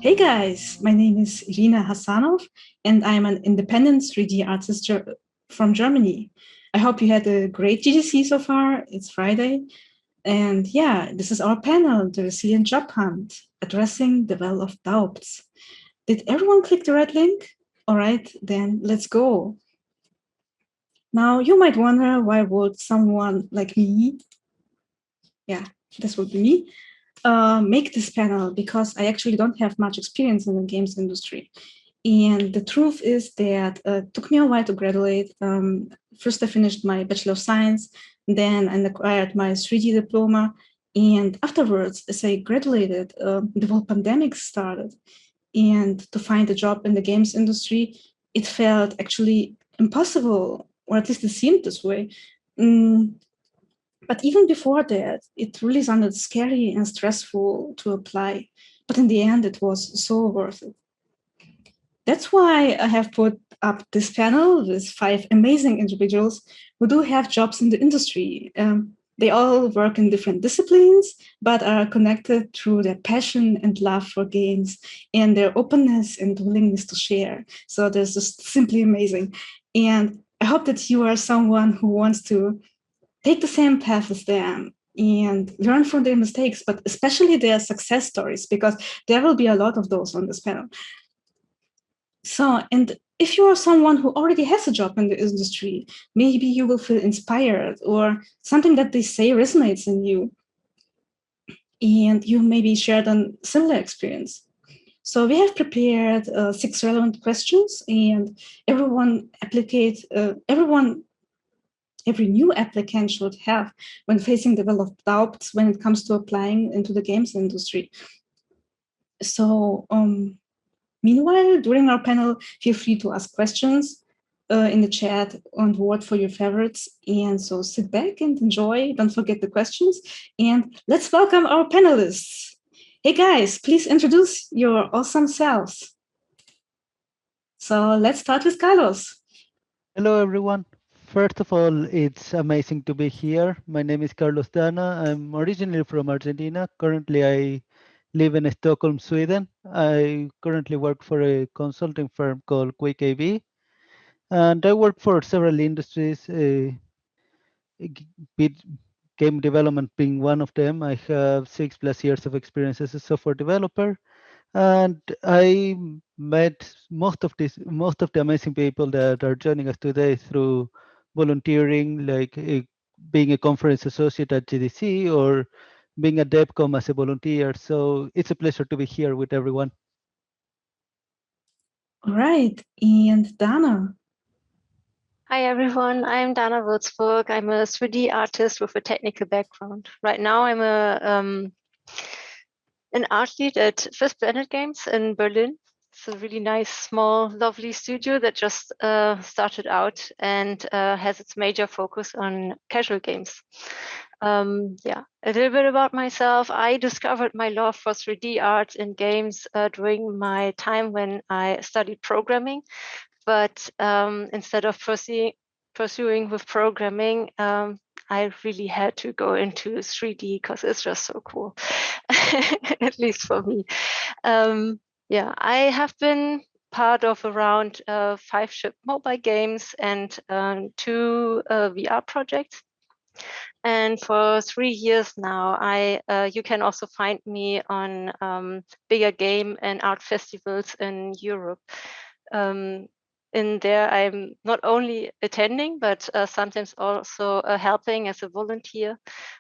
Hey guys, my name is Irina Hassanov, and I'm an independent 3D artist from Germany. I hope you had a great GDC so far. It's Friday. And yeah, this is our panel, The Resilient Job Hunt, addressing the well of doubts. Did everyone click the red link? All right, then let's go. Now, you might wonder, why would someone like me, yeah, this would be me, make this panel? Because I actually don't have much experience in the games industry. And the truth is that it took me a while to graduate. First, I finished my Bachelor of Science, then I acquired my 3D diploma. And afterwards, as I graduated, the whole pandemic started. And to find a job in the games industry, it felt actually impossible, or at least it seemed this way. Mm, but even before that, it really sounded scary and stressful to apply. But in the end, it was so worth it. That's why I have put up this panel with 5 amazing individuals who do have jobs in the industry. They all work in different disciplines, but are connected through their passion and love for games and their openness and willingness to share. So that's just simply amazing. And I hope that you are someone who wants to take the same path as them and learn from their mistakes, but especially their success stories, because there will be a lot of those on this panel. So, and if you are someone who already has a job in the industry, maybe you will feel inspired or something that they say resonates in you, and you maybe shared a similar experience. So we have prepared 6 relevant questions, and every new applicant should have when facing the well of doubts when it comes to applying into the games industry. So meanwhile, during our panel, feel free to ask questions in the chat and vote for your favorites. And so sit back and enjoy. Don't forget the questions. And let's welcome our panelists. Hey guys, please introduce your awesome selves. So let's start with Carlos. Hello, everyone. First of all, it's amazing to be here. My name is Carlos Dana. I'm originally from Argentina. Currently, I live in Stockholm, Sweden. I currently work for a consulting firm called Quick AV, and I work for several industries, bit- game development being one of them. I have 6+ years of experience as a software developer, and I met most of the amazing people that are joining us today through volunteering, like being a conference associate at GDC or being a DevCom as a volunteer. So it's a pleasure to be here with everyone. All right. And Dana. Hi everyone, I'm Dana Würzburg. I'm a 3D artist with a technical background. Right now I'm an art lead at Fifth Planet Games in Berlin. It's a really nice, small, lovely studio that just started out and has its major focus on casual games. Yeah, a little bit about myself. I discovered my love for 3D art in games during my time when I studied programming. But instead of pursuing with programming, I really had to go into 3D because it's just so cool, at least for me. Yeah, I have been part of around 5 shipped mobile games and 2 VR projects. And for 3 years now, you can also find me on bigger game and art festivals in Europe. In there, I'm not only attending, but sometimes also helping as a volunteer.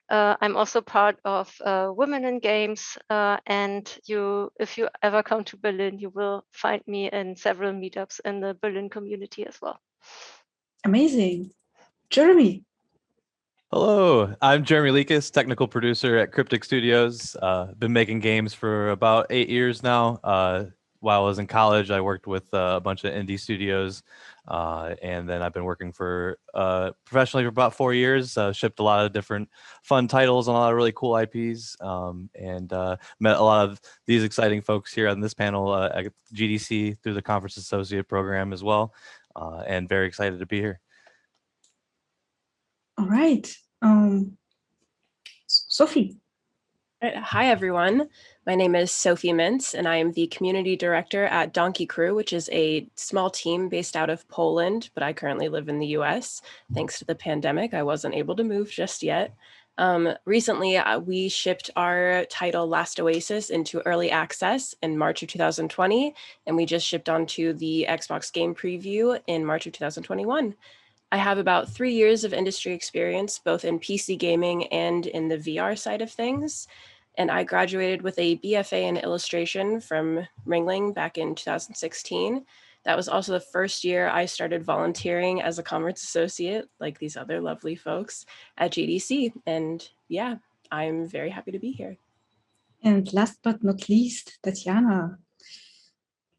I'm also part of Women in Games, and if you ever come to Berlin, you will find me in several meetups in the Berlin community as well. Amazing. Jeremy. Hello, I'm Jeremy Leakus, technical producer at Cryptic Studios. Been making games for about 8 years now. While I was in college, I worked with a bunch of indie studios, and then I've been working for professionally for about 4 years. Shipped a lot of different fun titles on a lot of really cool IPs, and met a lot of these exciting folks here on this panel at GDC through the Conference Associate Program as well, and very excited to be here. All right. Sophie. Hi, everyone. My name is Sophie Mintz, and I am the community director at Donkey Crew, which is a small team based out of Poland, but I currently live in the US. Thanks to the pandemic, I wasn't able to move just yet. Recently, we shipped our title Last Oasis into early access in March of 2020, and we just shipped onto the Xbox Game Preview in March of 2021. I have about 3 years of industry experience, both in PC gaming and in the VR side of things. And I graduated with a BFA in illustration from Ringling back in 2016. That was also the first year I started volunteering as a commerce associate, like these other lovely folks at GDC. And yeah, I'm very happy to be here. And last but not least, Tatiana.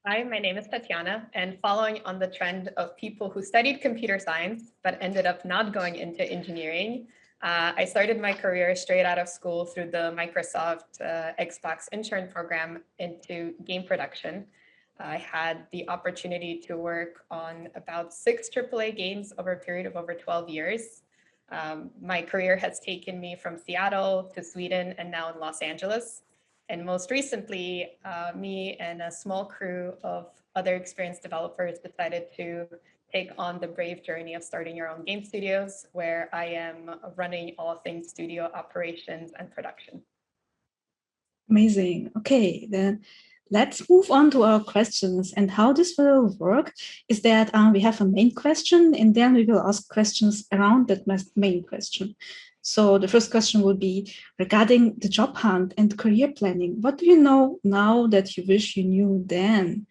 Hi, my name is Tatiana, and following on the trend of people who studied computer science but ended up not going into engineering, I started my career straight out of school through the Microsoft Xbox intern program into game production. I had the opportunity to work on about 6 AAA games over a period of over 12 years. My career has taken me from Seattle to Sweden and now in Los Angeles. And most recently, me and a small crew of other experienced developers decided to take on the brave journey of starting your own game studios, where I am running all things studio operations and production. Amazing. Okay, then let's move on to our questions. And how this will work is that we have a main question, and then we will ask questions around that main question. So the first question would be regarding the job hunt and career planning. What do you know now that you wish you knew then?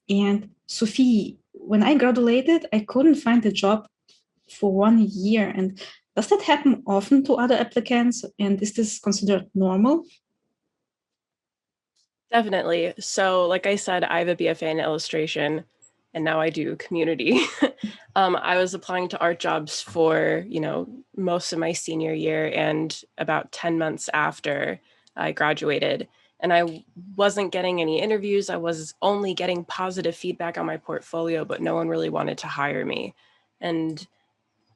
And Sophie, when I graduated, I couldn't find a job for 1 year. And does that happen often to other applicants? And is this considered normal? Definitely. So, like I said, I have a BFA in illustration, and now I do community. I was applying to art jobs for, most of my senior year and about 10 months after I graduated. And I wasn't getting any interviews. I was only getting positive feedback on my portfolio, but no one really wanted to hire me. And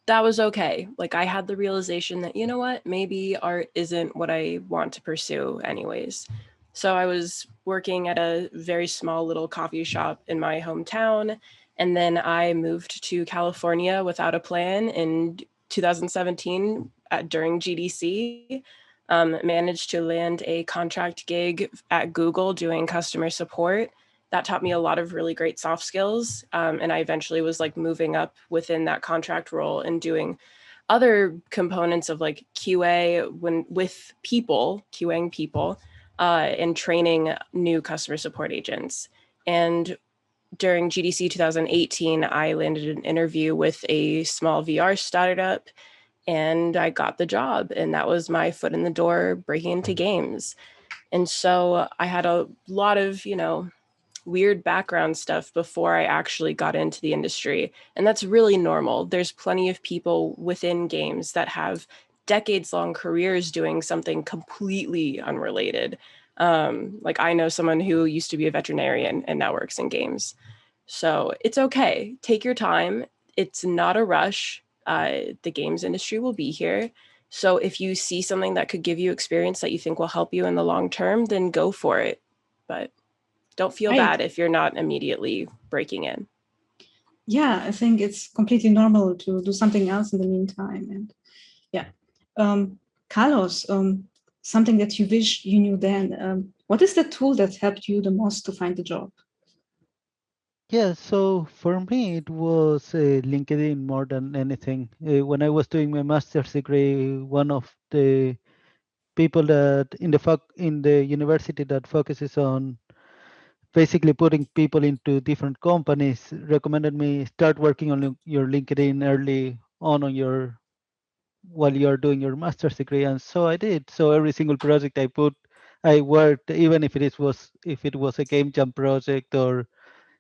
that was okay. Like, I had the realization that, you know what, maybe art isn't what I want to pursue anyways. So I was working at a very small little coffee shop in my hometown. And then I moved to California without a plan in 2017 during GDC. Managed to land a contract gig at Google doing customer support. That taught me a lot of really great soft skills. And I eventually was like moving up within that contract role and doing other components of like QA with people, QAing people, and training new customer support agents. And during GDC 2018, I landed an interview with a small VR startup and I got the job. And that was my foot in the door breaking into games. And so I had a lot of, weird background stuff before I actually got into the industry. And that's really normal. There's plenty of people within games that have decades long careers doing something completely unrelated. Like I know someone who used to be a veterinarian and now works in games. So it's okay. Take your time. It's not a rush. The games industry will be here. So if you see something that could give you experience that you think will help you in the long term, then go for it. But don't feel bad if you're not immediately breaking in. Yeah, I think it's completely normal to do something else in the meantime. And yeah, Carlos, something that you wish you knew then. What is the tool that helped you the most to find a job? Yeah, so for me, it was LinkedIn more than anything. When I was doing my master's degree, one of the people that in the university that focuses on basically putting people into different companies recommended me start working on your LinkedIn early on your while you're doing your master's degree, and so I did. So every single project I worked, even if it was a game jam project or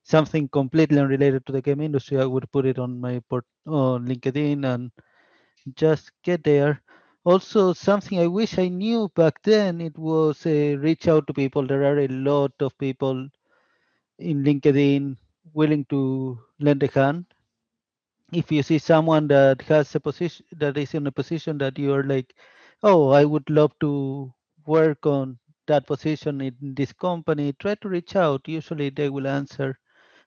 something completely unrelated to the game industry, I would put it on my on LinkedIn and just get there. Also, something I wish I knew back then, it was reach out to people. There are a lot of people in LinkedIn willing to lend a hand. If you see someone that has a position that is in a position that you are like, oh, I would love to work on that position in this company, try to reach out. Usually they will answer.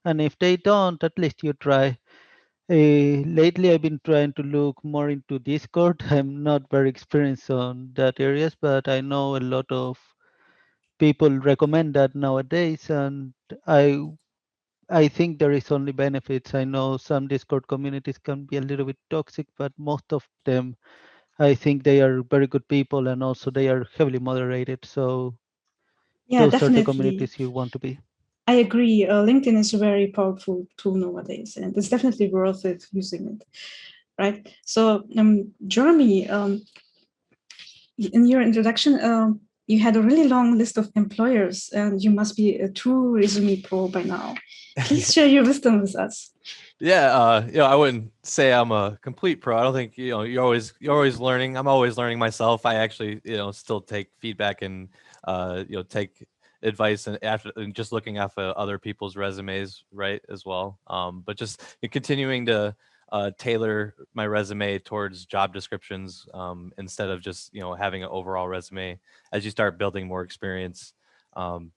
And if they don't, at least you try. Lately, I've been trying to look more into Discord. I'm not very experienced on that areas, but I know a lot of people recommend that nowadays, and I think there is only benefits. I know some Discord communities can be a little bit toxic, but most of them, I think they are very good people, and also they are heavily moderated. So Yeah, those are the definitely. communities you want to be. I agree. LinkedIn is a very powerful tool nowadays, and it's definitely worth it using it, right? So, Jeremy, in your introduction, you had a really long list of employers, and you must be a true resume pro by now. Please share your wisdom with us. Yeah, I wouldn't say I'm a complete pro. I don't think you're always learning. I'm always learning myself. I actually still take feedback and take advice and just looking at other people's resumes, right, as well. But just continuing to tailor my resume towards job descriptions instead of just having an overall resume. As you start building more experience,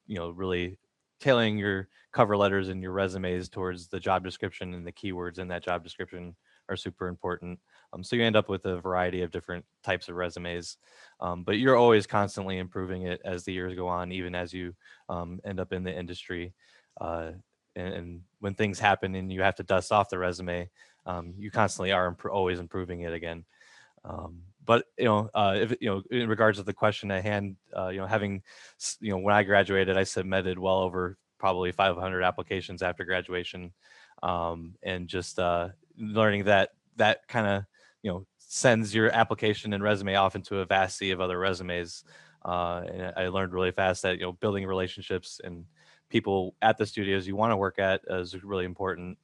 really tailoring your cover letters and your resumes towards the job description, and the keywords in that job description are super important. So you end up with a variety of different types of resumes, but you're always constantly improving it as the years go on, even as you end up in the industry. And when things happen and you have to dust off the resume, you constantly are always improving it again. But if in regards to the question at hand, having when I graduated, I submitted well over probably 500 applications after graduation, and just learning that kind of sends your application and resume off into a vast sea of other resumes. And I learned really fast that building relationships and people at the studios you want to work at is really important.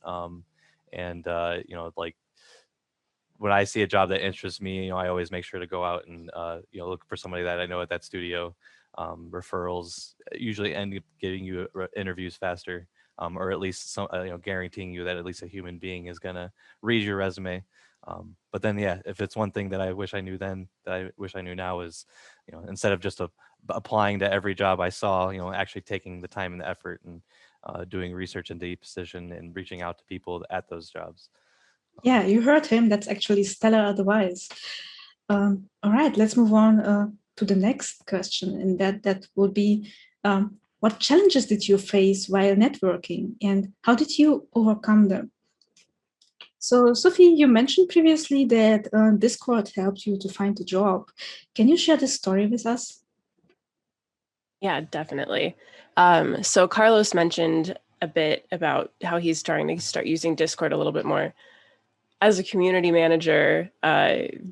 And like, when I see a job that interests me, I always make sure to go out and look for somebody that I know at that studio. Referrals usually end up getting you interviews faster, or at least some, guaranteeing you that at least a human being is gonna read your resume. But then, yeah, if it's one thing that I wish I knew then, that I wish I knew now, is instead of just applying to every job I saw, actually taking the time and the effort and doing research into each position and reaching out to people at those jobs. Yeah, you heard him. That's actually stellar advice. All right, let's move on to the next question, and that would be, what challenges did you face while networking, and how did you overcome them? So, Sophie, you mentioned previously that Discord helped you to find a job. Can you share this story with us? Yeah, definitely. So Carlos mentioned a bit about how he's starting to start using Discord a little bit more. As a community manager,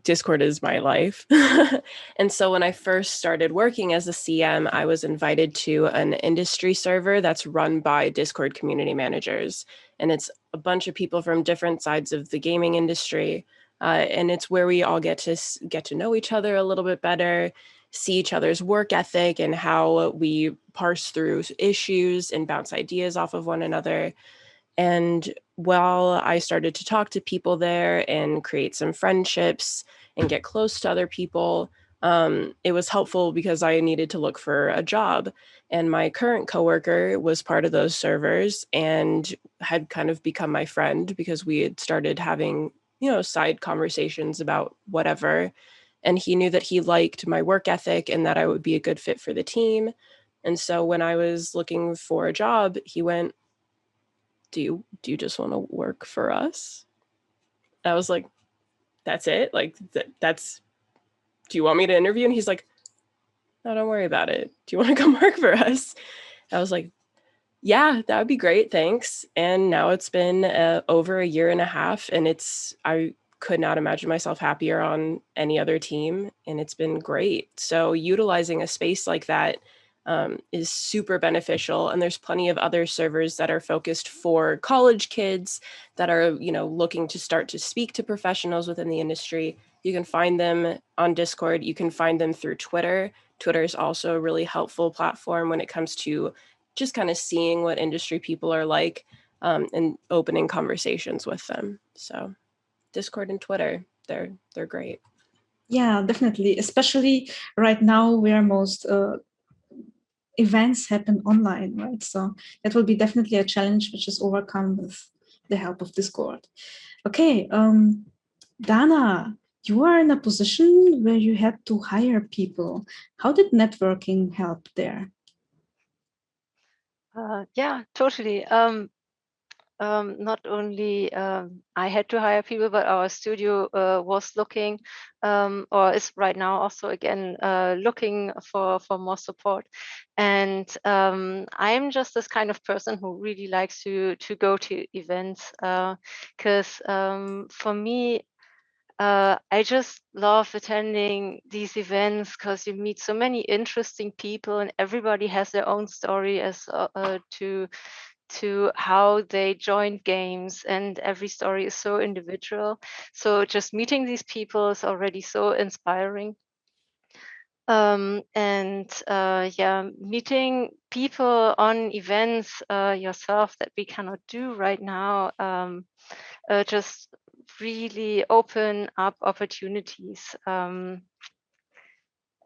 Discord is my life. And so when I first started working as a CM, I was invited to an industry server that's run by Discord community managers. And it's a bunch of people from different sides of the gaming industry. And it's where we all get to know each other a little bit better, see each other's work ethic and how we parse through issues and bounce ideas off of one another. And while I started to talk to people there and create some friendships and get close to other people, it was helpful because I needed to look for a job. And my current coworker was part of those servers and had kind of become my friend because we had started having, side conversations about whatever. And he knew that he liked my work ethic and that I would be a good fit for the team. And so when I was looking for a job, he went, do you just want to work for us? I was like, that's it? Like, that's, do you want me to interview? And he's like, no, don't worry about it. Do you want to come work for us? I was like, yeah, that would be great. Thanks. And now it's been over a year and a half, and I could not imagine myself happier on any other team. And it's been great. So utilizing a space like that is super beneficial. And there's plenty of other servers that are focused for college kids that are, looking to start to speak to professionals within the industry. You can find them on Discord. You can find them through Twitter. Twitter is also a really helpful platform when it comes to just kind of seeing what industry people are like and opening conversations with them. So Discord and Twitter, they're great. Yeah, definitely. Especially right now where most events happen online, right? So that will be definitely a challenge which is overcome with the help of Discord. Okay, Dana, you are in a position where you had to hire people. How did networking help there? Yeah, totally. Not only I had to hire people, but our studio was looking, or is right now also again looking for more support. And I'm just this kind of person who really likes to go to events, because for me, I just love attending these events because you meet so many interesting people, and everybody has their own story as to how they joined games, and every story is so individual. So just meeting these people is already so inspiring. And yeah, meeting people on events yourself that we cannot do right now, just really open up opportunities.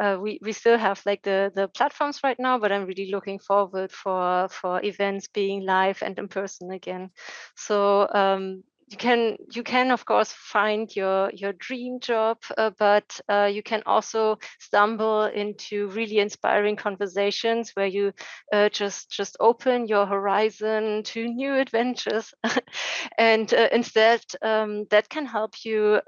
We still have like the platforms right now, but I'm really looking forward for events being live and in person again. So you can of course find your dream job, but you can also stumble into really inspiring conversations where you just open your horizon to new adventures, and instead that can help you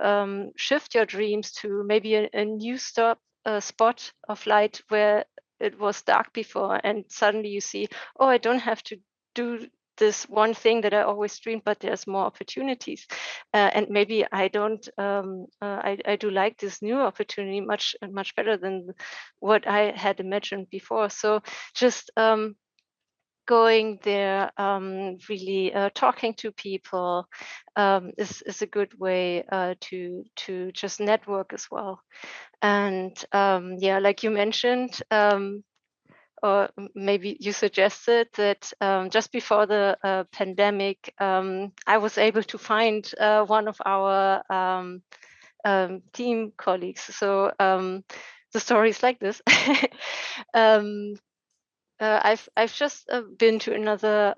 shift your dreams to maybe a new stop a spot of light where it was dark before, and suddenly you see, oh, I don't have to do this one thing that I always dreamed, but there's more opportunities, and maybe I don't. I do like this new opportunity much better than what I had imagined before. So just going there, really talking to people, is a good way to just network as well. And yeah, like you mentioned, or maybe you suggested that just before the pandemic, I was able to find one of our team colleagues. So the story is like this. um, I've just been to another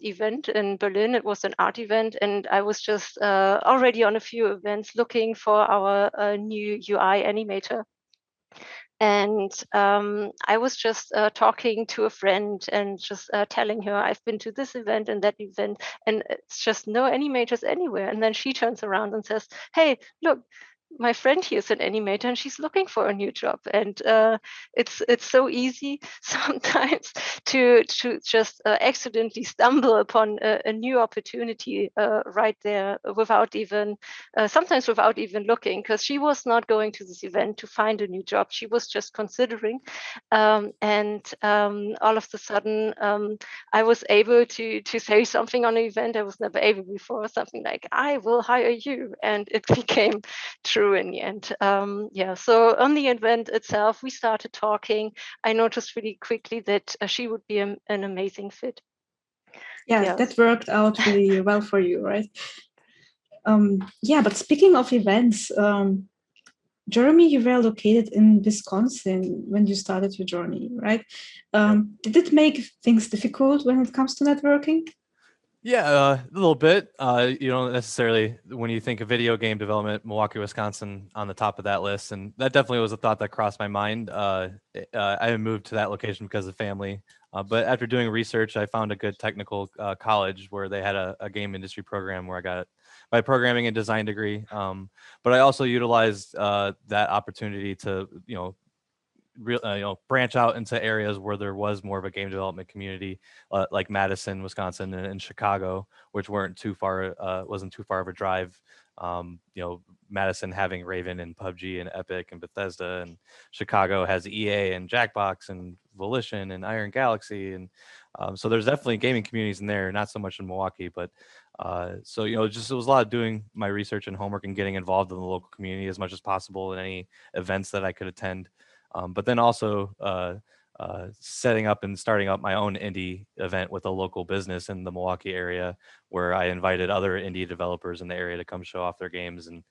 event in Berlin. It was an art event, and I was just already on a few events looking for our new UI animator. And I was just talking to a friend and just telling her I've been to this event and that event, and it's just no animators anywhere. And then she turns around and says, "Hey, look, my friend here is an animator and she's looking for a new job." And it's so easy sometimes to just accidentally stumble upon a new opportunity right there without even sometimes without even looking, because she was not going to this event to find a new job. She was just considering, and all of a sudden I was able to say something on an event I was never able before, something like, "I will hire you," and it became true in the end. Yeah, so on the event itself, we started talking. I noticed really quickly that she would be an amazing fit. Yeah, Yes. that worked out really well for you, right? Yeah, but speaking of events, Jeremy, you were located in Wisconsin when you started your journey, right? Did it make things difficult when it comes to networking? Yeah, a little bit. You don't necessarily, when you think of video game development, Milwaukee, Wisconsin on the top of that list. And that definitely was a thought that crossed my mind. I moved to that location because of family. But after doing research, I found a good technical college where they had a game industry program where I got my programming and design degree. But I also utilized that opportunity to, branch out into areas where there was more of a game development community, like Madison, Wisconsin, and Chicago, which weren't too far, wasn't too far of a drive. Madison having Raven and PUBG and Epic and Bethesda, and Chicago has EA and Jackbox and Volition and Iron Galaxy, and so there's definitely gaming communities in there. Not so much in Milwaukee, but so just it was a lot of doing my research and homework and getting involved in the local community as much as possible in any events that I could attend. But then also setting up and starting up my own indie event with a local business in the Milwaukee area, where I invited other indie developers in the area to come show off their games, and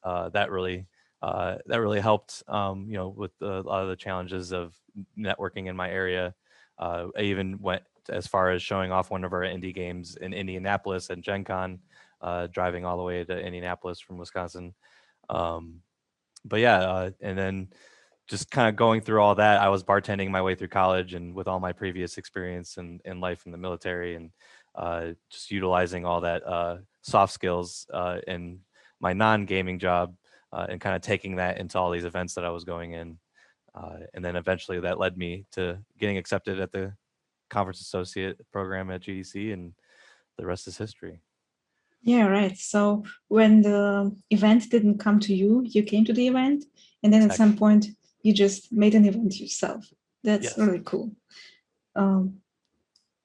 that really that really helped, with a lot of the challenges of networking in my area. I even went as far as showing off one of our indie games in Indianapolis at Gen Con, driving all the way to Indianapolis from Wisconsin. But yeah, and then just kind of going through all that, I was bartending my way through college, and with all my previous experience in life in the military, and just utilizing all that soft skills in my non-gaming job, and kind of taking that into all these events that I was going in. And then eventually that led me to getting accepted at the conference associate program at GDC, and the rest is history. Yeah, right. So when the event didn't come to you, you came to the event, and then at some point you just made an event yourself. That's really cool.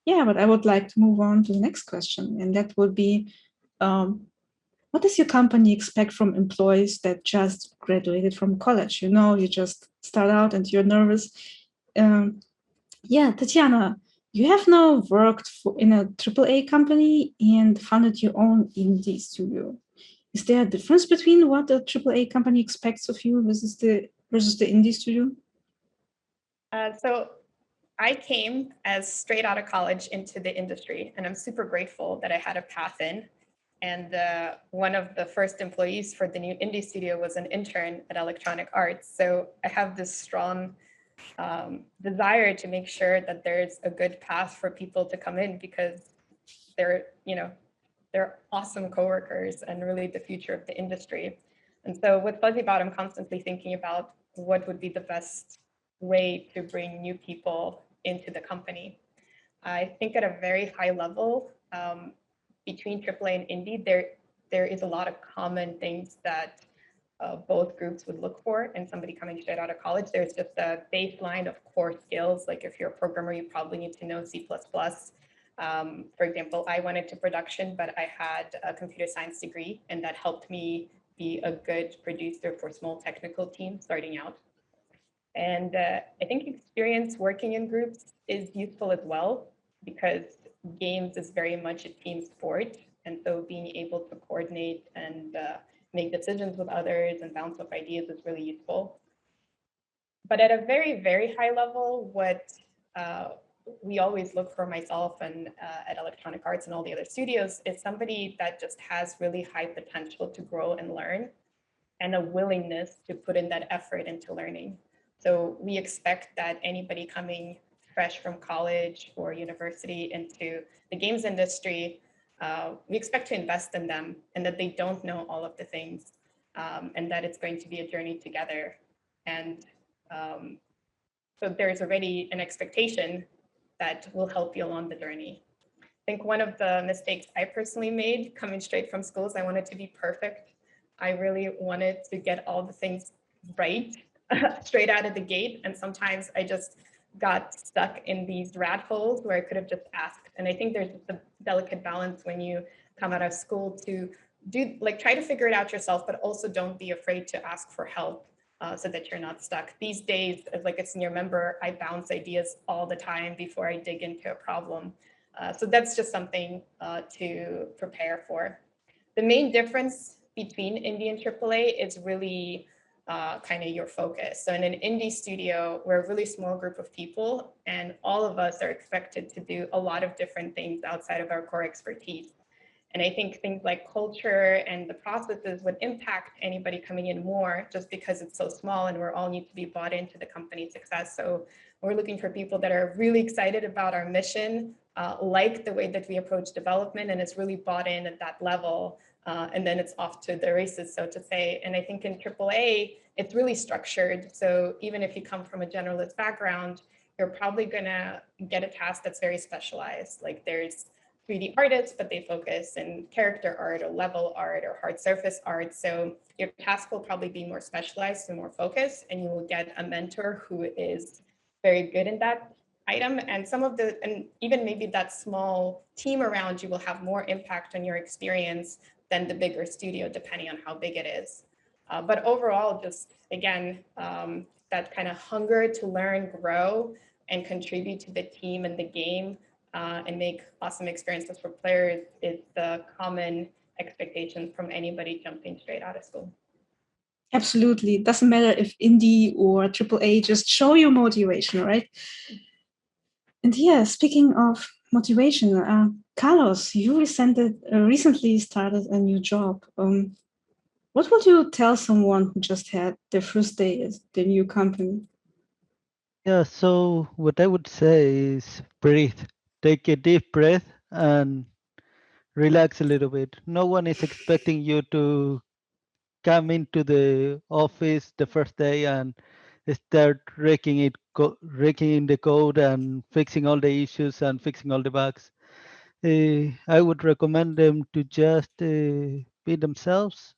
Yeah, but I would like to move on to the next question, and that would be, what does your company expect from employees that just graduated from college? You just start out and you're nervous. Yeah, Tatiana, you have now worked in a AAA company and founded your own indie studio. Is there a difference between what a AAA company expects of you versus the indie studio? So I came as straight out of college into the industry, and I'm super grateful that I had a path in. And one of the first employees for the new indie studio was an intern at Electronic Arts. So I have this strong desire to make sure that there's a good path for people to come in, because they're awesome coworkers and really the future of the industry. And so with FuzzyBot, I'm constantly thinking about what would be the best way to bring new people into the company. I think at a very high level, between AAA and indie, there is a lot of common things that both groups would look for in somebody coming straight out of college. There's just a baseline of core skills. Like if you're a programmer, you probably need to know C++. For example, I went into production, but I had a computer science degree, and that helped me be a good producer for small technical teams starting out. And I think experience working in groups is useful as well, because games is very much a team sport. And so being able to coordinate and make decisions with others and bounce off ideas is really useful. But at a very, very high level, what we always look for, myself and at Electronic Arts and all the other studios, is somebody that just has really high potential to grow and learn, and a willingness to put in that effort into learning. So we expect that anybody coming fresh from college or university into the games industry, we expect to invest in them, and that they don't know all of the things, and that it's going to be a journey together. And so there's already an expectation that will help you along the journey. I think one of the mistakes I personally made coming straight from school is I wanted to be perfect. I really wanted to get all the things right straight out of the gate. And sometimes I just got stuck in these rat holes where I could have just asked. And I think there's a delicate balance when you come out of school to try to figure it out yourself, but also don't be afraid to ask for help. So that you're not stuck. These days, as like a senior member, I bounce ideas all the time before I dig into a problem. So that's just something to prepare for. The main difference between indie and AAA is really kind of your focus. So in an indie studio, we're a really small group of people, and all of us are expected to do a lot of different things outside of our core expertise. And I think things like culture and the processes would impact anybody coming in more, just because it's so small and we're all need to be bought into the company's success. So we're looking for people that are really excited about our mission, like the way that we approach development, and it's really bought in at that level. And then it's off to the races, so to say. And I think in AAA, it's really structured. So even if you come from a generalist background, you're probably gonna get a task that's very specialized. Like there's 3D artists, but they focus in character art or level art or hard surface art. So your task will probably be more specialized and more focused, and you will get a mentor who is very good in that item. And and even maybe that small team around you will have more impact on your experience than the bigger studio, depending on how big it is. But overall, just again, that kind of hunger to learn, grow, and contribute to the team and the game, and make awesome experiences for players is the common expectation from anybody jumping straight out of school. Absolutely. It doesn't matter if indie or AAA, just show your motivation, right? And yeah, speaking of motivation, Carlos, you recently started a new job. What would you tell someone who just had their first day at the new company? Yeah, so what I would say is breathe. Take a deep breath and relax a little bit. No one is expecting you to come into the office the first day and start raking in the code and fixing all the issues and fixing all the bugs. I would recommend them to just be themselves.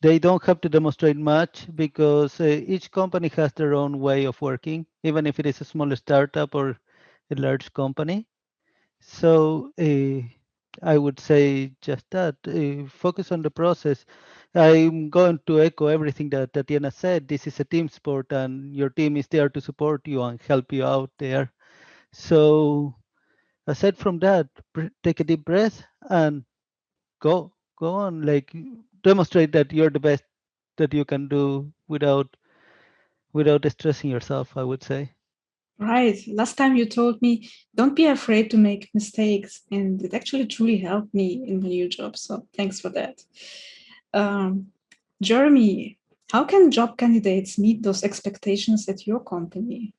They don't have to demonstrate much because each company has their own way of working, even if it is a small startup or a large company. So I would say just that. Focus on the process. I'm going to echo everything that Tatiana said. This is a team sport, and your team is there to support you and help you out there. So aside from that, take a deep breath and go on. Like demonstrate that you're the best that you can do without stressing yourself, I would say. Right. Last time you told me, don't be afraid to make mistakes. And it actually truly helped me in the new job. So thanks for that. Jeremy, how can job candidates meet those expectations at your company?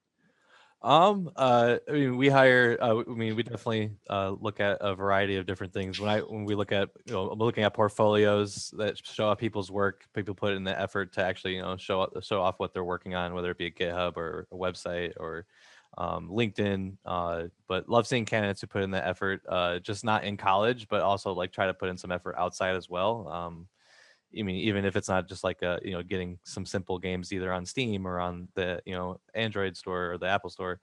I mean, we hire. I mean, we definitely look at a variety of different things. When we look at, I'm looking at portfolios that show off people's work. People put in the effort to actually, show off what they're working on, whether it be a GitHub or a website or LinkedIn. But love seeing candidates who put in the effort, just not in college, but also like try to put in some effort outside as well. I mean, even if it's not just like getting some simple games either on Steam or on the Android store or the Apple store,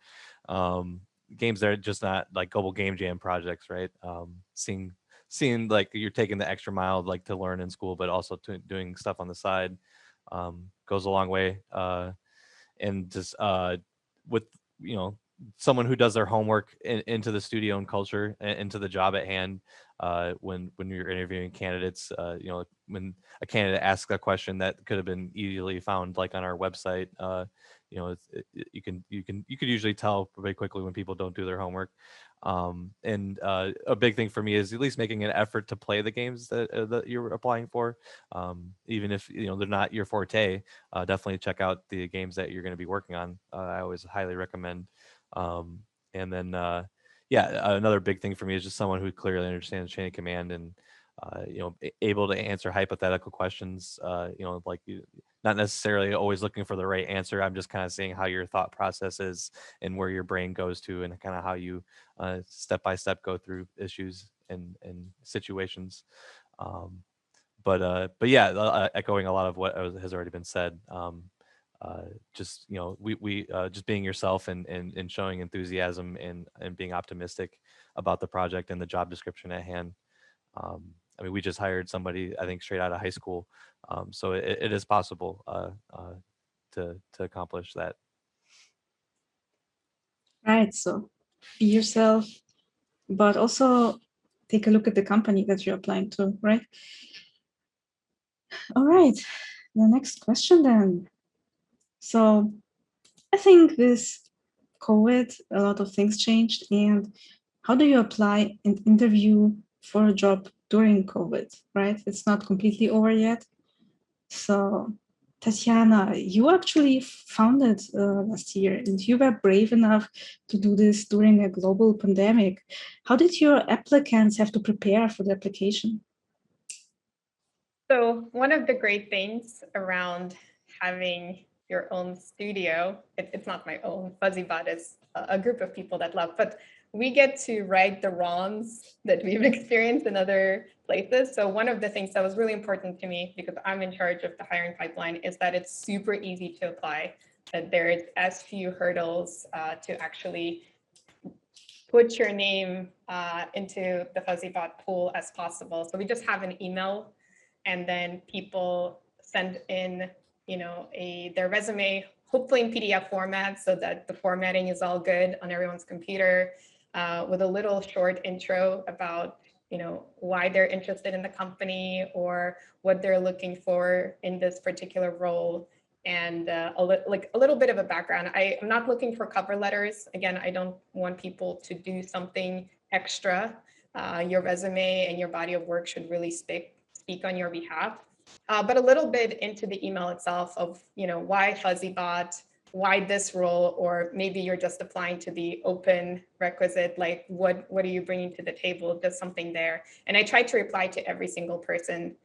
um, games that are just not like global game jam projects, right? Seeing like you're taking the extra mile like to learn in school, but also doing stuff on the side goes a long way. And just with someone who does their homework into the studio and culture and into the job at hand, when you're interviewing candidates, when a candidate asks a question that could have been easily found like on our website, you could usually tell very quickly when people don't do their homework. And a big thing for me is at least making an effort to play the games that you're applying for, even if they're not your forte. Definitely check out the games that you're going to be working on. I always highly recommend. And then yeah, another big thing for me is just someone who clearly understands chain of command and able to answer hypothetical questions. Not necessarily always looking for the right answer. I'm just kind of seeing how your thought process is and where your brain goes to, and kind of how you step by step go through issues and situations. But yeah, echoing a lot of what has already been said. Just we just being yourself and showing enthusiasm and being optimistic about the project and the job description at hand. I mean, we just hired somebody, I think, straight out of high school, so it is possible to accomplish that. Right. So be yourself, but also take a look at the company that you're applying to, right? All right. The next question then. So I think with COVID, a lot of things changed. And how do you apply and interview for a job during COVID, right? It's not completely over yet. So, Tatiana, you actually founded last year and you were brave enough to do this during a global pandemic. How did your applicants have to prepare for the application? So one of the great things around having your own studio, it's not my own, FuzzyBot is a group of people that love, but we get to right the wrongs that we've experienced in other places. So one of the things that was really important to me, because I'm in charge of the hiring pipeline, is that it's super easy to apply, that there's as few hurdles to actually put your name into the FuzzyBot pool as possible. So we just have an email, and then people send in, their resume, hopefully in PDF format, so that the formatting is all good on everyone's computer, with a little short intro about why they're interested in the company or what they're looking for in this particular role, and a little bit of a background. I'm not looking for cover letters. Again, I don't want people to do something extra. Your resume and your body of work should really speak on your behalf. But a little bit into the email itself of, why FuzzyBot, why this role, or maybe you're just applying to the open requisite, like what are you bringing to the table, just something there. And I try to reply to every single person.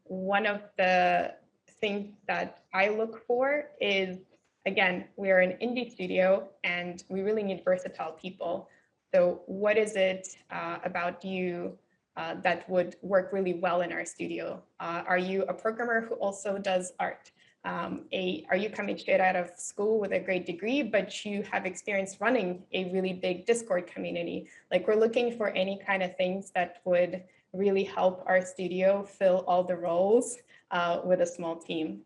One of the things that I look for is, again, we're an indie studio and we really need versatile people. So what is it about you that would work really well in our studio? Are you a programmer who also does art? Are you coming straight out of school with a great degree, but you have experience running a really big Discord community? Like, we're looking for any kind of things that would really help our studio fill all the roles with a small team.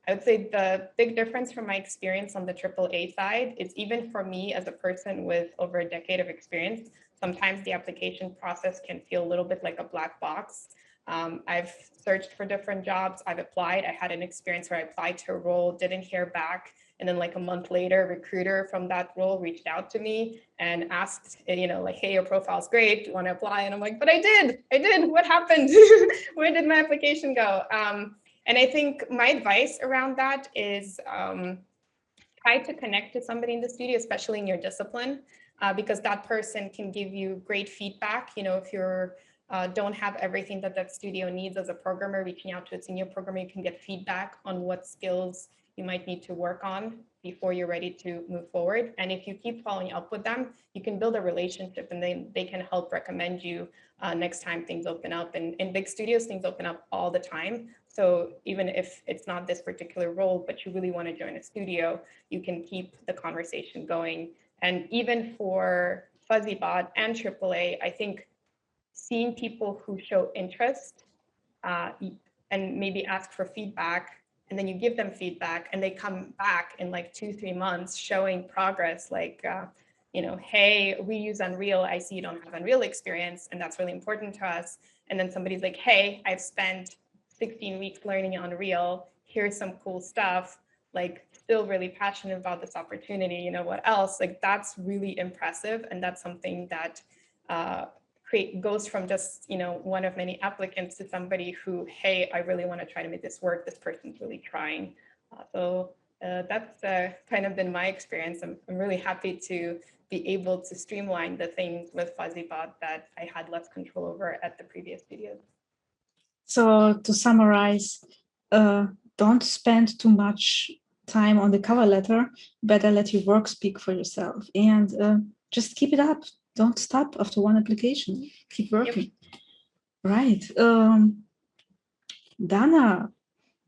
I would say the big difference from my experience on the AAA side is, even for me as a person with over a decade of experience, sometimes the application process can feel a little bit like a black box. I've searched for different jobs. I've applied. I had an experience where I applied to a role, didn't hear back. And then like a month later, a recruiter from that role reached out to me and asked, like, hey, your profile's great. Do you want to apply? And I'm like, but I did. What happened? Where did my application go? And I think my advice around that is try to connect to somebody in the studio, especially in your discipline, because that person can give you great feedback. If you're don't have everything that studio needs as a programmer, reaching out to a senior programmer, you can get feedback on what skills you might need to work on before you're ready to move forward. And if you keep following up with them, you can build a relationship, and they can help recommend you next time things open up. And in big studios, things open up all the time. So even if it's not this particular role, but you really want to join a studio, you can keep the conversation going. And even for FuzzyBot and AAA, I think seeing people who show interest and maybe ask for feedback, and then you give them feedback and they come back in like 2-3 months showing progress, like, hey, we use Unreal. I see you don't have Unreal experience, and that's really important to us. And then somebody's like, hey, I've spent 16 weeks learning Unreal. Here's some cool stuff. Like, still really passionate about this opportunity. What else? Like, that's really impressive. And that's something that goes from just, one of many applicants to somebody who, hey, I really want to try to make this work. This person's really trying. That's kind of been my experience. I'm really happy to be able to streamline the things with FuzzyBot that I had less control over at the previous studios. So to summarize, don't spend too much time on the cover letter. Better let your work speak for yourself, and just keep it up. Don't stop after one application. Keep working. Yep. Right. Dana,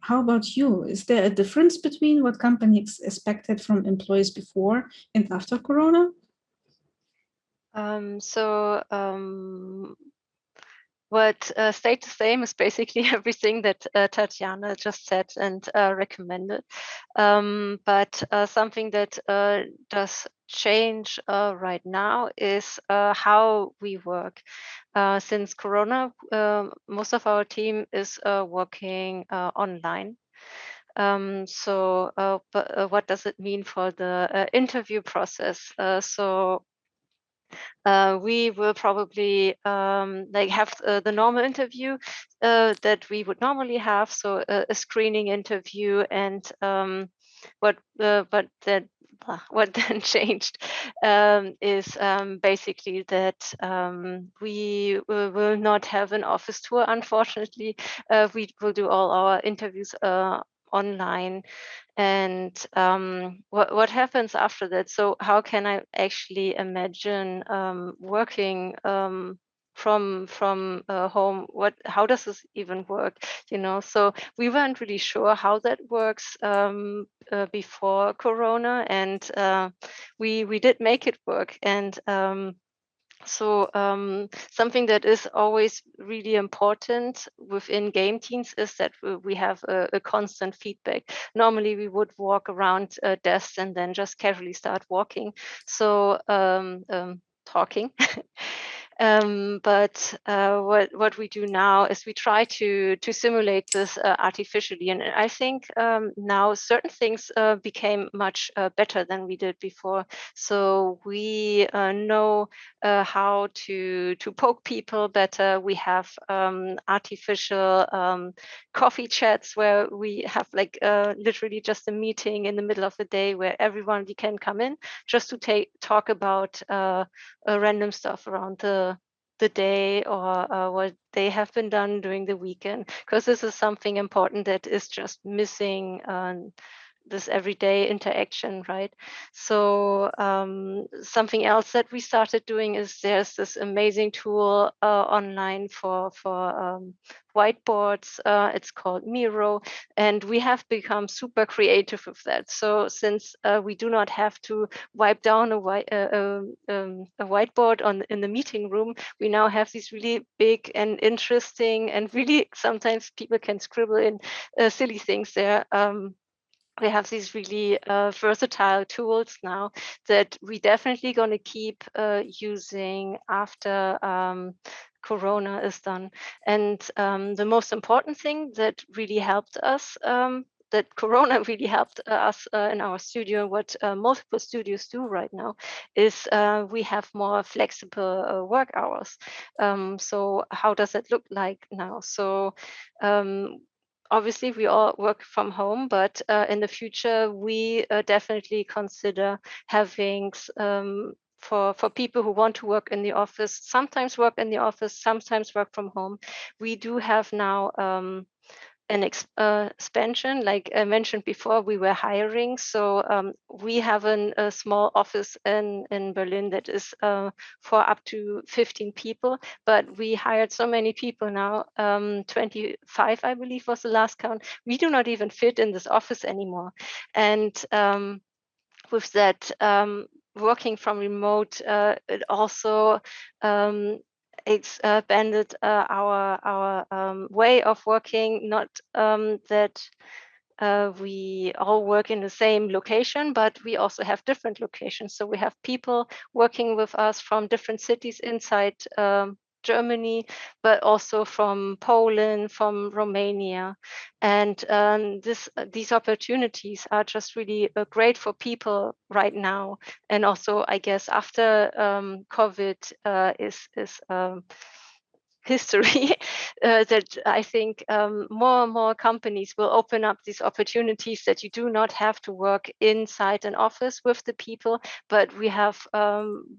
how about you? Is there a difference between what companies expected from employees before and after Corona? What stayed the same is basically everything that Tatiana just said and recommended. But something that does change right now is how we work. Since Corona, most of our team is working online. But what does it mean for the interview process? We will probably have the normal interview that we would normally have, so a screening interview, and what then changed is basically that we will not have an office tour. Unfortunately, we will do all our interviews online. And what happens after that? So how can I actually imagine working from home? How does this even work? So we weren't really sure how that works before Corona, and we did make it work. And something that is always really important within game teams is that we have a constant feedback. Normally we would walk around desks and then just casually start walking. So talking. But what we do now is we try to simulate this artificially, and I think now certain things became much better than we did before. So we know how to poke people better. We have artificial coffee chats where we have like literally just a meeting in the middle of the day where everyone can come in just to talk about random stuff around the day or what they have been done during the weekend, because this is something important that is just missing this everyday interaction, right? So something else that we started doing is there's this amazing tool online for whiteboards. It's called Miro, and we have become super creative with that. So since we do not have to wipe down a whiteboard in the meeting room, we now have these really big and interesting, and really sometimes people can scribble in silly things there. We have these really versatile tools now that we definitely going to keep using after Corona is done. And the most important thing that really helped us, that Corona really helped us in our studio, what multiple studios do right now, is we have more flexible work hours. So how does it look like now? So obviously we all work from home, but in the future we definitely consider having for people who want to work in the office, sometimes work in the office, sometimes work from home. We do have now an expansion. Like I mentioned before, we were hiring. So we have a small office in Berlin that is for up to 15 people, but we hired so many people now, 25, I believe was the last count. We do not even fit in this office anymore. And with that, working from remote, it also expanded our way of working. Not that we all work in the same location, but we also have different locations. So we have people working with us from different cities inside Germany, but also from Poland, from Romania. And these opportunities are just really great for people right now. And also, I guess, after COVID is history, that I think more and more companies will open up these opportunities that you do not have to work inside an office with the people, but we have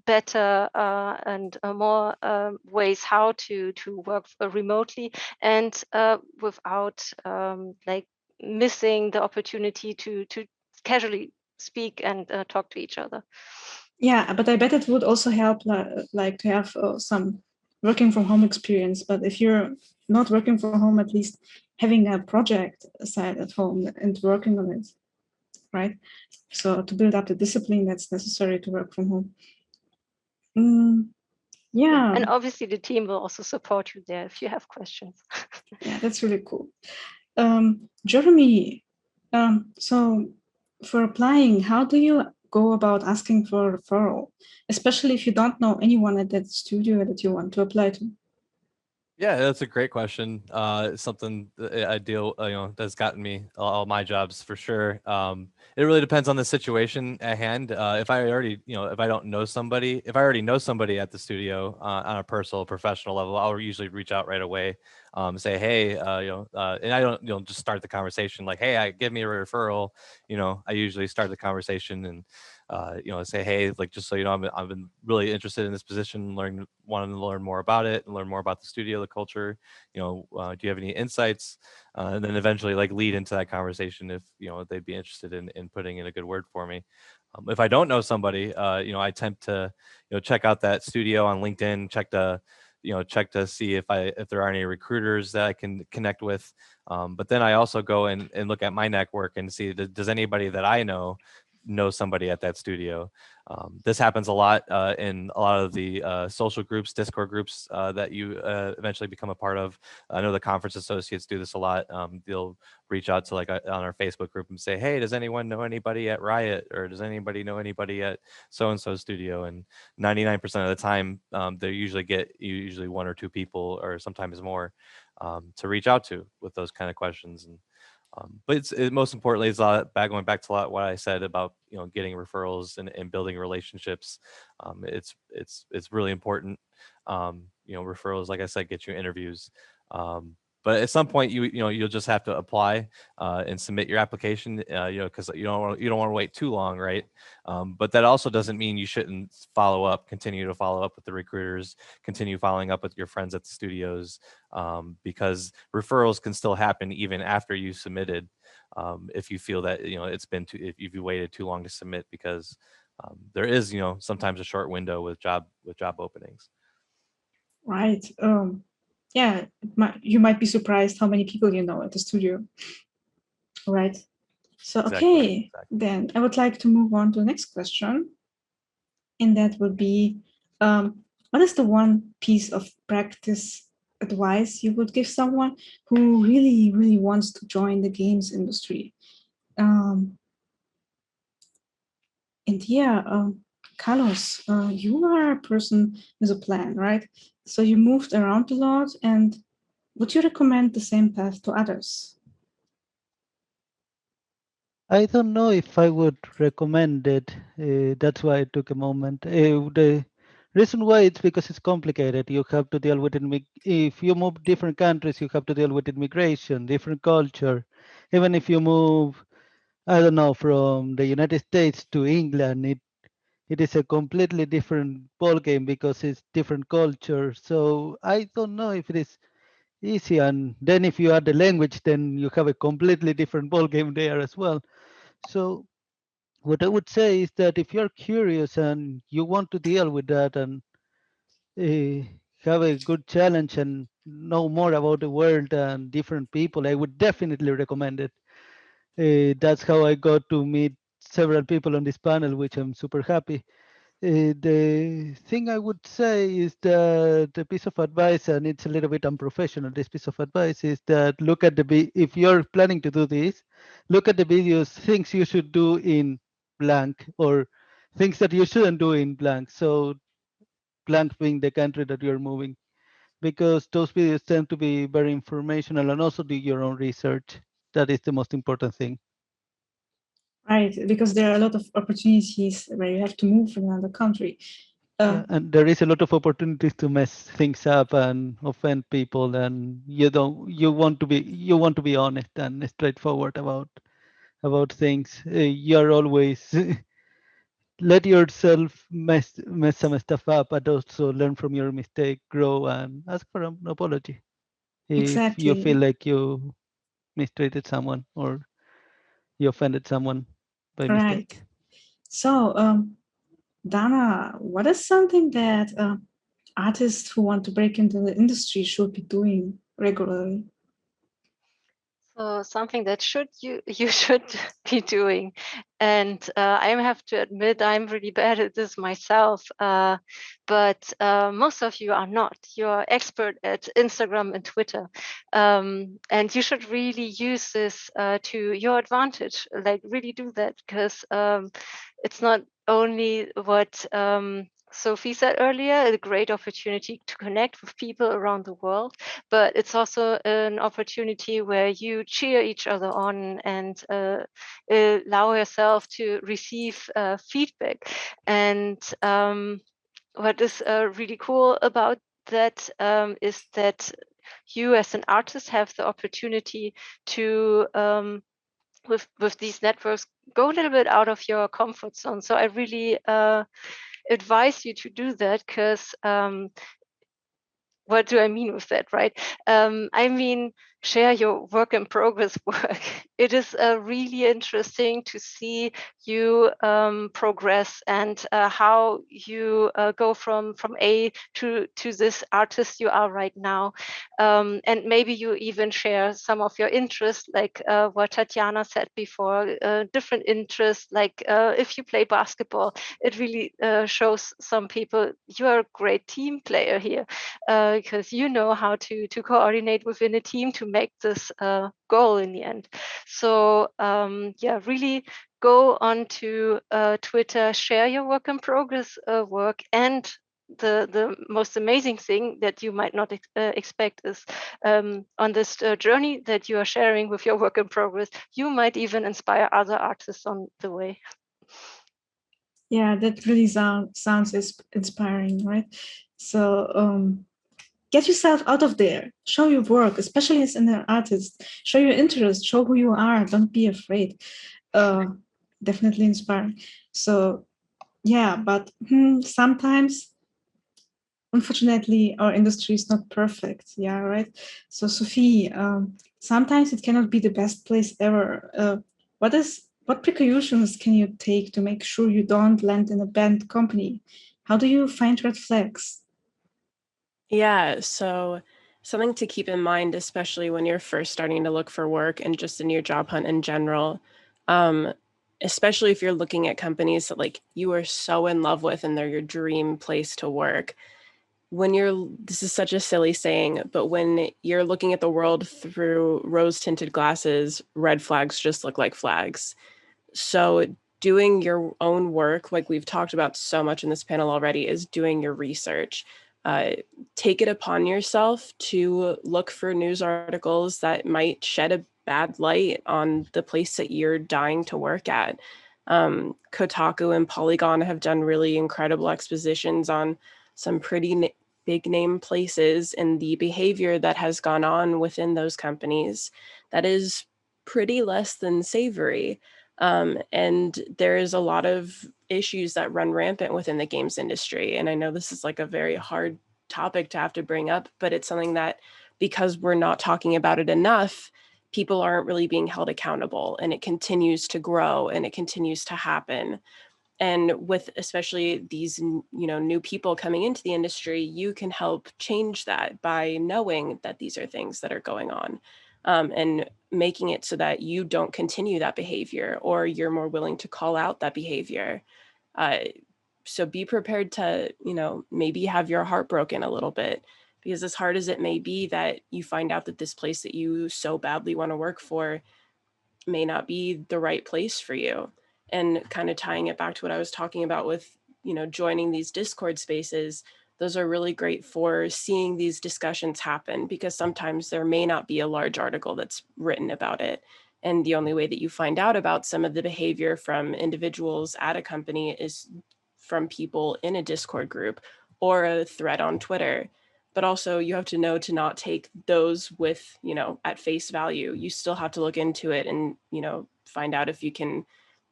better and more ways how to work remotely and without like missing the opportunity to casually speak and talk to each other. Yeah, but I bet it would also help like to have some working from home experience. But if you're not working from home, at least having a project aside at home and working on it, right? So to build up the discipline that's necessary to work from home. Yeah. And obviously the team will also support you there if you have questions. Yeah, that's really cool. Jeremy, so for applying, how do you go about asking for a referral, especially if you don't know anyone at that studio that you want to apply to? Yeah, that's a great question. It's something that I deal, that's gotten me all my jobs for sure. It really depends on the situation at hand. If I already, if I don't know somebody, if I already know somebody at the studio on a personal, professional level, I'll usually reach out right away, say, hey, and I don't, just start the conversation like, hey, give me a referral. I usually start the conversation and say, hey, like, just so you know, I've been really interested in this position, wanting to learn more about it and learn more about the studio, the culture. Do you have any insights? And then eventually, like, lead into that conversation if they'd be interested in putting in a good word for me. If I don't know somebody, I attempt to check out that studio on LinkedIn, check to see if there are any recruiters that I can connect with. But then I also go and look at my network and see, does anybody that I know know somebody at that studio. This happens a lot in a lot of the social groups, Discord groups that you eventually become a part of. I know the conference associates do this a lot. They'll reach out to like on our Facebook group and say, hey, does anyone know anybody at Riot, or does anybody know anybody at so-and-so studio? And 99% of the time, they usually one or two people, or sometimes more, to reach out to with those kind of questions. And but most importantly, it's going back to a lot what I said about getting referrals and building relationships. It's really important. Referrals, like I said, get you interviews. But at some point, you'll just have to apply and submit your application. Because you don't want to wait too long, right? But that also doesn't mean you shouldn't continue to follow up with the recruiters, continue following up with your friends at the studios, because referrals can still happen even after you submitted. If you feel that if you waited too long to submit, because there is sometimes a short window with job openings. Right. Yeah, you might be surprised how many people you know at the studio. Right. So, okay, then I would like to move on to the next question. And that would be, what is the one piece of practice advice you would give someone who really, really wants to join the games industry? And yeah, Carlos, you are a person with a plan, right? So you moved around a lot, and would you recommend the same path to others? I don't know if I would recommend it. That's why I took a moment. The reason why it's because it's complicated. You have to deal with it. If you move different countries, you have to deal with immigration, different culture. Even if you move, I don't know, from the United States to England, it is a completely different ballgame because it's different culture. So I don't know if it is easy. And then if you add the language, then you have a completely different ballgame there as well. So what I would say is that if you're curious and you want to deal with that and have a good challenge and know more about the world and different people, I would definitely recommend it. That's how I got to meet several people on this panel, which I'm super happy. The thing I would say is that the piece of advice, and it's a little bit unprofessional, this piece of advice is that if you're planning to do this, look at the videos, things you should do in blank or things that you shouldn't do in blank. So blank being the country that you're moving, because those videos tend to be very informational, and also do your own research. That is the most important thing. Right, because there are a lot of opportunities where you have to move from another country. Yeah, and there is a lot of opportunities to mess things up and offend people, and you want to be honest and straightforward about things. You're always let yourself mess some stuff up, but also learn from your mistake, grow, and ask for an apology if you feel like you mistreated someone or you offended someone by mistake. Right. So, Dana, what is something that artists who want to break into the industry should be doing regularly? So something that you should be doing, and I have to admit I'm really bad at this myself. But most of you are not. You're expert at Instagram and Twitter, and you should really use this to your advantage. Like really do that, because it's not only what Sophie said earlier, a great opportunity to connect with people around the world, but it's also an opportunity where you cheer each other on and allow yourself to receive feedback. And what is really cool about that is that you as an artist have the opportunity to with these networks go a little bit out of your comfort zone. So I really advise you to do that, because what do I mean with that, right? I mean, share your work in progress work. It is really interesting to see you progress and how you go from A to this artist you are right now. And maybe you even share some of your interests, like what Tatiana said before, different interests, like if you play basketball, it really shows some people you are a great team player here, because you know how to coordinate within a team to make this goal in the end. So yeah, really go on to Twitter, share your work in progress work, and the most amazing thing that you might not expect is on this journey that you are sharing with your work in progress, you might even inspire other artists on the way. Yeah, that really sounds inspiring, right? So get yourself out of there, show your work, especially as an artist, show your interest, show who you are, don't be afraid. Definitely inspiring. So yeah, but sometimes, unfortunately, our industry is not perfect. Yeah, right. So Sophie, sometimes it cannot be the best place ever. What precautions can you take to make sure you don't land in a banned company? How do you find red flags? Yeah, so something to keep in mind, especially when you're first starting to look for work and just in your job hunt in general, especially if you're looking at companies that like you are so in love with and they're your dream place to work. This is such a silly saying, but when you're looking at the world through rose-tinted glasses, red flags just look like flags. So doing your own work, like we've talked about so much in this panel already, is doing your research. Take it upon yourself to look for news articles that might shed a bad light on the place that you're dying to work at. Kotaku and Polygon have done really incredible expositions on some pretty big name places and the behavior that has gone on within those companies that is pretty less than savory. And there is a lot of issues that run rampant within the games industry. And I know this is like a very hard topic to have to bring up, but it's something that, because we're not talking about it enough, people aren't really being held accountable, and it continues to grow and it continues to happen. And with especially these new people coming into the industry, you can help change that by knowing that these are things that are going on, and making it so that you don't continue that behavior, or you're more willing to call out that behavior. So be prepared to maybe have your heart broken a little bit, because as hard as it may be that you find out that this place that you so badly want to work for may not be the right place for you. And kind of tying it back to what I was talking about with, joining these Discord spaces, those are really great for seeing these discussions happen, because sometimes there may not be a large article that's written about it. And the only way that you find out about some of the behavior from individuals at a company is from people in a Discord group or a thread on Twitter. But also you have to know to not take those with, at face value. You still have to look into it and, find out if you can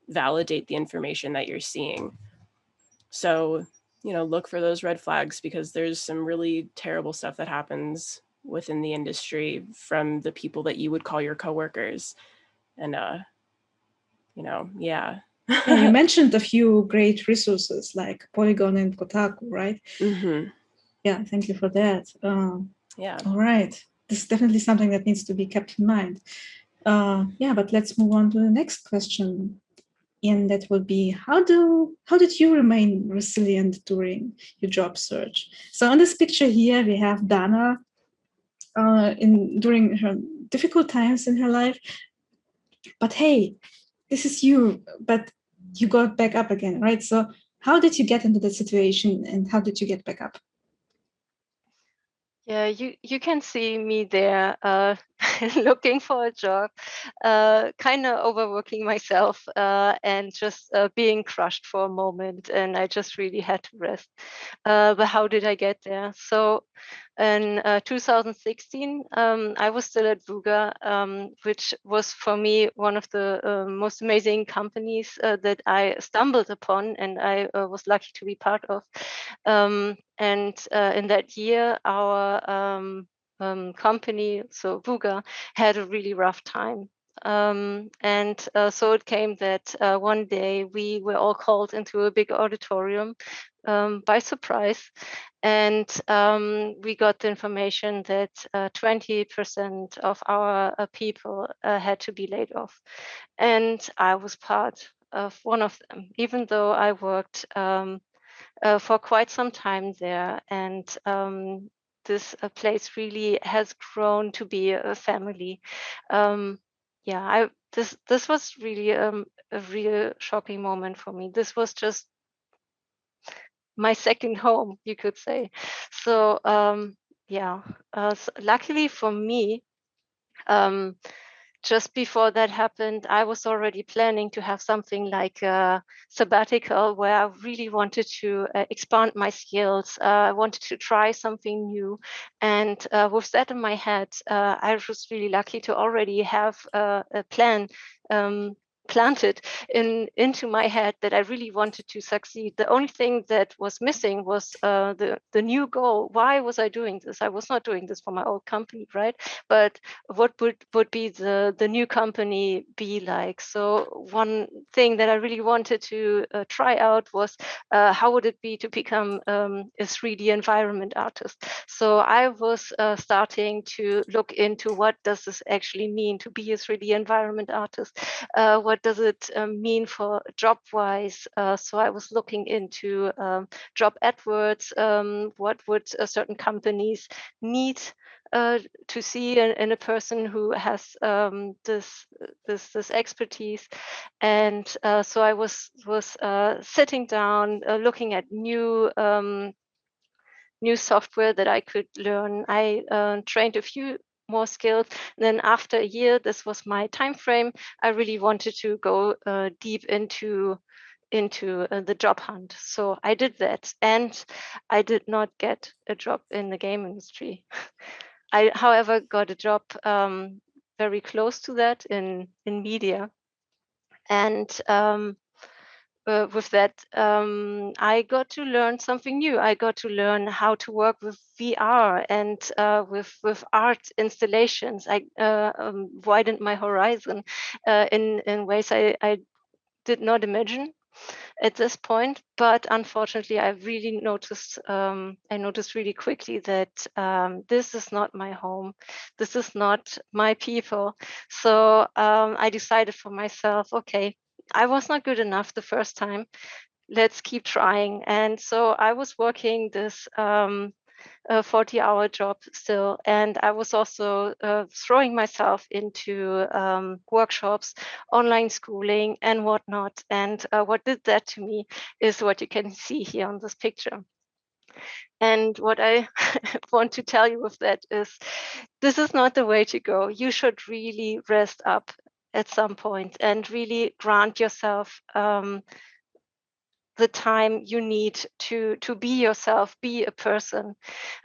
validate the information that you're seeing. So, look for those red flags, because there's some really terrible stuff that happens within the industry from the people that you would call your coworkers. And, yeah. Yeah, you mentioned a few great resources like Polygon and Kotaku, right? Mm-hmm. Yeah, thank you for that. Yeah. All right. This is definitely something that needs to be kept in mind. Yeah, but let's move on to the next question. And that would be, how did you remain resilient during your job search? So on this picture here, we have Dana during her difficult times in her life. But hey, this is you, but you got back up again, right? So how did you get into that situation, and how did you get back up? Yeah, you can see me there looking for a job, kind of overworking myself, and just being crushed for a moment. And I just really had to rest. But how did I get there? So in 2016, I was still at Vuga, which was for me one of the most amazing companies that I stumbled upon, and I was lucky to be part of. And in that year, our company, so Vuga, had a really rough time. So it came that one day we were all called into a big auditorium by surprise, and we got the information that 20% of our people had to be laid off, and I was part of one of them, even though I worked for quite some time there, and this place really has grown to be a family. This was really a real shocking moment for me. This was just my second home, you could say. So luckily for me, just before that happened, I was already planning to have something like a sabbatical where I really wanted to expand my skills. I wanted to try something new. And with that in my head, I was really lucky to already have a plan planted into my head that I really wanted to succeed. The only thing that was missing was the new goal. Why was I doing this? I was not doing this for my old company, right? But what would be the new company be like? So one thing that I really wanted to try out was how would it be to become a 3D environment artist? So I was starting to look into what does this actually mean to be a 3D environment artist? What does it mean for job-wise? So I was looking into job AdWords. What would certain companies need to see in a person who has this expertise, and so I was sitting down, looking at new software that I could learn. I trained a few more skills. Then after a year, this was my time frame. I really wanted to go deep into the job hunt. So I did that, and I did not get a job in the game industry. I, however, got a job very close to that in media, and with that, I got to learn something new. I got to learn how to work with VR and with art installations. I widened my horizon in ways I did not imagine at this point, but unfortunately, I really noticed. I noticed really quickly that this is not my home. This is not my people. So I decided for myself, okay, I was not good enough the first time. Let's keep trying. And so I was working this a 40-hour job still. And I was also throwing myself into workshops, online schooling, and whatnot. And what did that to me is what you can see here on this picture. And what I want to tell you with that is this is not the way to go. You should really rest up at some point and really grant yourself the time you need to be yourself, be a person.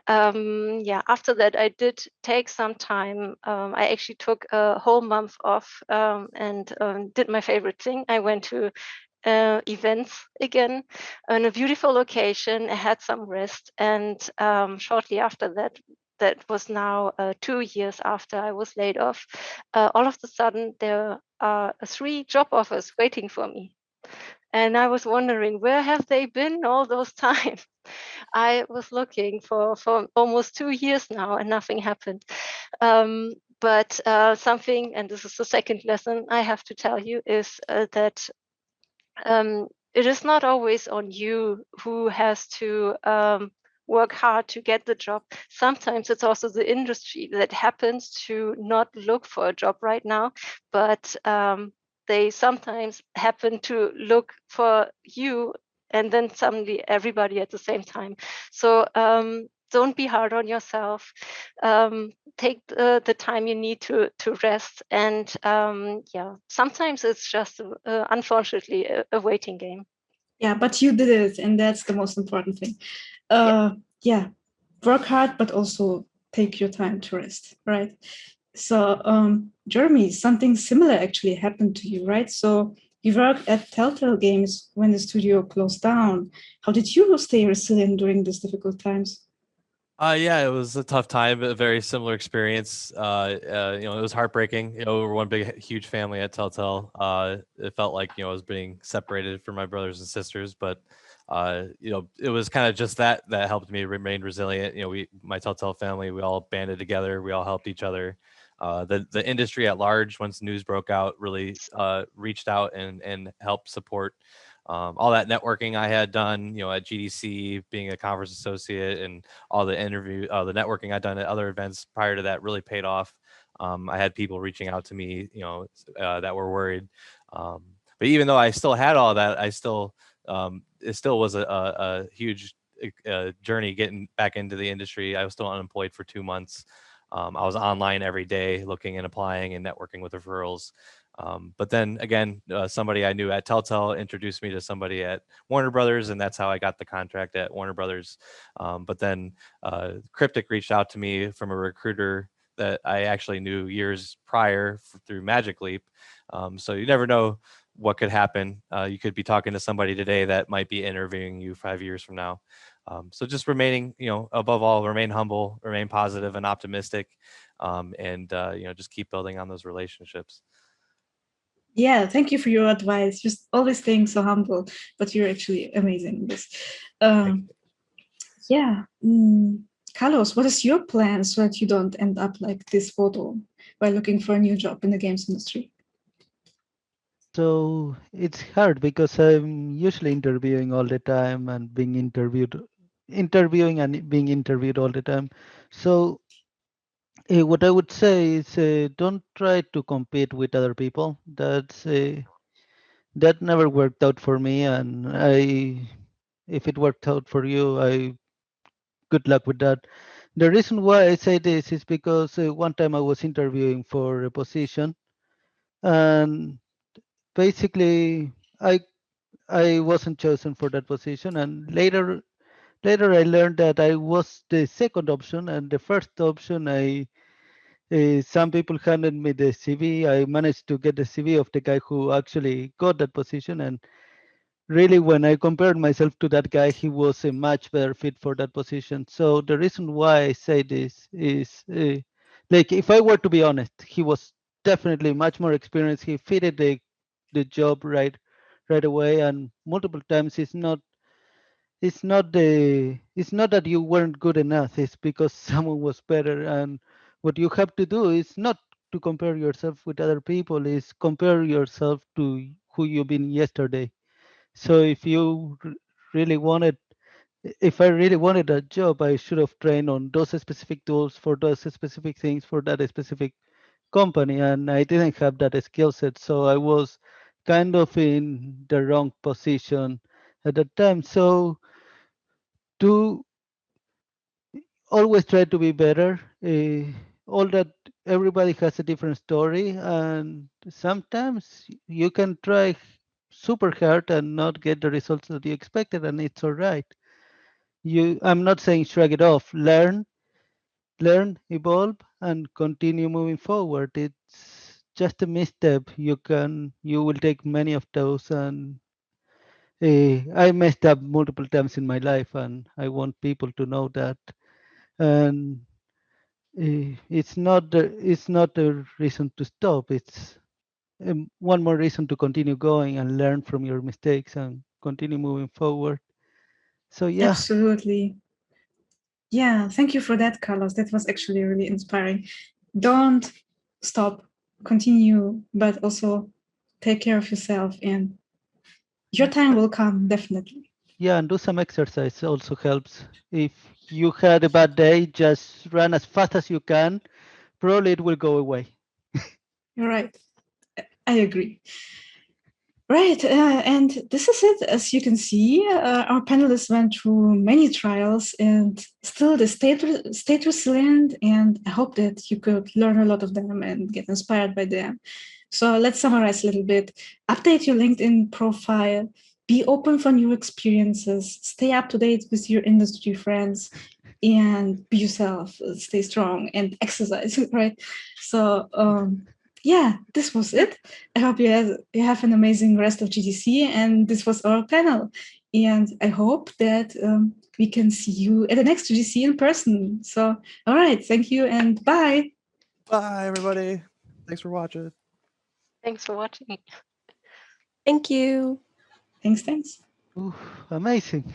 After that, I did take some time. I actually took a whole month off and did my favorite thing. I went to events again in a beautiful location. I had some rest, and shortly after that, that was now 2 years after I was laid off, all of a sudden there are 3 job offers waiting for me. And I was wondering, where have they been all those times? I was looking for almost 2 years now, and nothing happened. But something, and this is the second lesson I have to tell you, is that it is not always on you who has to work hard to get the job. Sometimes it's also the industry that happens to not look for a job right now, but they sometimes happen to look for you, and then suddenly everybody at the same time. So don't be hard on yourself. Take the time you need to rest, and sometimes it's just unfortunately a waiting game. Yeah, but you did it, and that's the most important thing. Work hard, but also take your time to rest, right? So Jeremy, something similar actually happened to you, right? So you worked at Telltale Games when the studio closed down. How did you stay resilient during these difficult times? Yeah, it was a tough time, a very similar experience. It was heartbreaking. We're one big, huge family at Telltale. It felt like, I was being separated from my brothers and sisters, but it was kind of just that helped me remain resilient. My Telltale family, we all banded together, we all helped each other. The industry at large, once news broke out, really reached out and helped support all that networking I had done, at GDC, being a conference associate, and all the the networking I'd done at other events prior to that really paid off. I had people reaching out to me, that were worried. But even though I still had all that, it still was a huge journey getting back into the industry. I was still unemployed for 2 months. I was online every day looking and applying and networking with referrals. But then again, somebody I knew at Telltale introduced me to somebody at Warner Brothers, and that's how I got the contract at Warner Brothers. But then Cryptic reached out to me from a recruiter that I actually knew years prior through Magic Leap. So you never know what could happen. You could be talking to somebody today that might be interviewing you 5 years from now. So just remaining, above all, remain humble, remain positive and optimistic, and just keep building on those relationships. Yeah, thank you for your advice. Just always staying so humble, but you're actually amazing in this. Yeah. Carlos, what is your plan so that you don't end up like this photo by looking for a new job in the games industry? So it's hard because I'm usually interviewing all the time and interviewing and being interviewed all the time. So what I would say is don't try to compete with other people. That never worked out for me, and if it worked out for you, good luck with that. The reason why I say this is because one time I was interviewing for a position, and basically I wasn't chosen for that position, and later I learned that I was the second option, and the first option some people handed me the CV. I managed to get the CV of the guy who actually got that position, and really when I compared myself to that guy, he was a much better fit for that position. So the reason why I say this is like, if I were to be honest, he was definitely much more experienced. He fitted the job right away, and multiple times it's not that you weren't good enough, it's because someone was better. And what you have to do is not to compare yourself with other people, is compare yourself to who you've been yesterday. So really wanted, if I really wanted a job, I should have trained on those specific tools for those specific things for that specific company, and I didn't have that skill set. So I was kind of in the wrong position at that time. So to always try to be better. All that, everybody has a different story, and sometimes you can try super hard and not get the results that you expected, and it's all right. I'm not saying shrug it off. Learn, evolve, and continue moving forward. It's just a misstep. You will take many of those, and I messed up multiple times in my life, and I want people to know that. And it's not a reason to stop. It's one more reason to continue going and learn from your mistakes and continue moving forward. So yeah. Absolutely. Yeah, thank you for that, Carlos. That was actually really inspiring. Don't stop, continue, but also take care of yourself, and your time will come, definitely. Yeah, and do some exercise also helps. If you had a bad day, just run as fast as you can. Probably it will go away. You're right. I agree. Right, and this is it. As you can see, our panelists went through many trials and still they stayed resilient, and I hope that you could learn a lot of them and get inspired by them. So let's summarize a little bit. Update your LinkedIn profile, be open for new experiences, stay up to date with your industry friends, and be yourself, stay strong and exercise, right? So yeah, this was it. I hope you have an amazing rest of GDC, and this was our panel. And I hope that we can see you at the next GDC in person. So, all right, thank you and bye. Bye, everybody. Thanks for watching. Thanks for watching. Thank you. Thanks. Ooh, amazing.